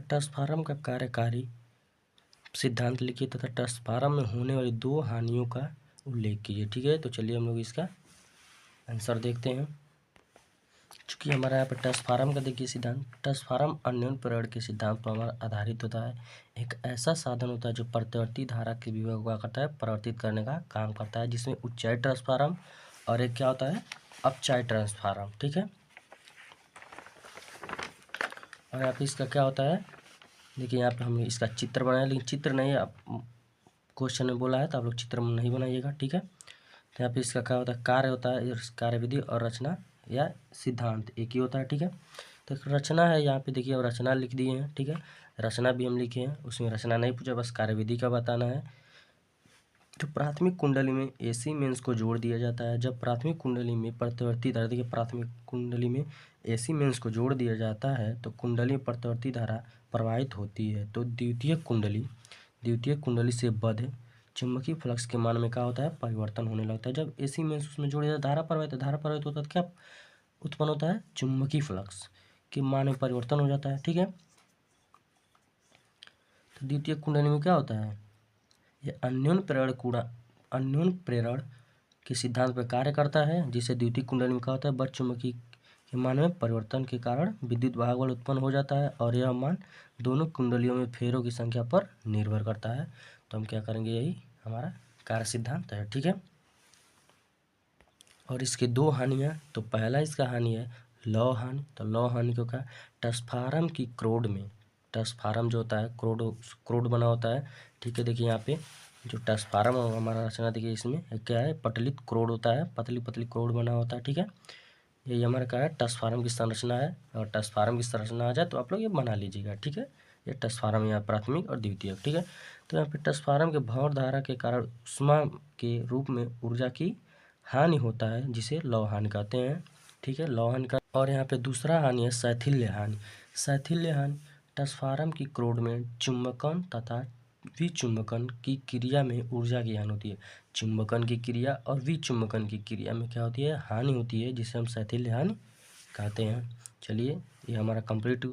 Transformer का कार्यकारी सिद्धांत लिखिए तथा ट्रांसफार्मर में होने वाली दो हानियों का उल्लेख कीजिए। ठीक है, तो चलिए हम लोग इसका आंसर देखते हैं। चूँकि हमारा यहाँ पर ट्रांसफार्मर का देखिए सिद्धांत, ट्रांसफार्मर अन्योन्य प्रेरण के सिद्धांत पर हमारा आधारित होता है। एक ऐसा साधन होता है जो प्रतिवर्ती धारा के विभव को करता है, परिवर्तित करने का काम करता है, जिसमें उच्चाई ट्रांसफार्मर और एक क्या होता है, अपचाई ट्रांसफार्मर। ठीक है, और यहाँ पे इसका क्या होता है, देखिए यहाँ पे हमने इसका चित्र बनाया, लेकिन चित्र नहीं है, क्वेश्चन में बोला है तो आप लोग चित्र में नहीं बनाइएगा। ठीक है, तो यहाँ पे इसका क्या होता है, कार्य होता है, कार्यविधि और रचना या सिद्धांत एक ही होता है। ठीक है, तो रचना है, यहाँ पे देखिए अब रचना लिख दिए हैं। ठीक है, रचना भी हम लिखे हैं, उसमें रचना नहीं पूछा, बस कार्यविधि का बताना है। तो प्राथमिक कुंडली में एसी मेंस को जोड़ दिया जाता है। जब प्राथमिक कुंडली में प्रतिवर्ती धारा, देखिए प्राथमिक कुंडली में एसी मेंस को जोड़ दिया जाता है तो कुंडली में प्रतिवर्ती धारा प्रवाहित होती है। तो द्वितीय कुंडली से बद्ध चुंबकीय फ्लक्स के मान में क्या होता है, परिवर्तन होने लगता है। जब एसी मेंस उसमें जोड़ दिया, धारा प्रवाहित होता है तो क्या उत्पन्न होता है, चुंबकीय फ्लक्स के मान में परिवर्तन हो जाता है। ठीक है, तो द्वितीय कुंडली में क्या होता है, ये अन्योन्य प्रेरण के सिद्धांत पर कार्य करता है, जिससे द्वितीय कुंडली में क्या होता है, बद्ध चुंबकीय के मान में परिवर्तन के कारण विद्युत भाग बल उत्पन्न हो जाता है और यह मान दोनों कुंडलियों में फेरों की संख्या पर निर्भर करता है। तो हम क्या करेंगे, यही हमारा कार्य सिद्धांत है। ठीक है, और इसके दो हानियाँ, तो पहला इसका हानि है लौ हानि। तो लौ हानि को क्या, ट्रांसफार्मर की क्रोड में, ट्रांसफार्मर जो होता है क्रोड बना होता है। ठीक है, देखिए यहाँ पे जो ट्रांसफार्मर हमारा रचना देखिए, इसमें क्या है, पटलित क्रोड होता है, पतली पतली क्रोड बना होता है। ठीक है, ये हमारा क्या है, ट्रांसफार्मर की संरचना है, और ट्रांसफार्मर की संरचना आ जाए तो आप लोग ये बना लीजिएगा। ठीक है, ये ट्रांसफार्मर यहाँ प्राथमिक और द्वितीयक। ठीक है, तो यहाँ पे ट्रांसफार्मर के भंवर धारा के कारण उष्मा के रूप में ऊर्जा की हानि होता है, जिसे लौ हानि कहते हैं। ठीक है, लौ हानि का। और यहाँ पे दूसरा हानि है शैथिल्य हानि। शैथिल्य हानि ट्रांसफार्मर की क्रोड में चुंबकन तथा विचुंबकन की क्रिया में ऊर्जा की हानि होती है। चुंबकन की क्रिया और विचुंबकन की क्रिया में क्या होती है, हानि होती है, जिसे हम शैथिल्य हानि कहते हैं। चलिए, ये हमारा कंप्लीट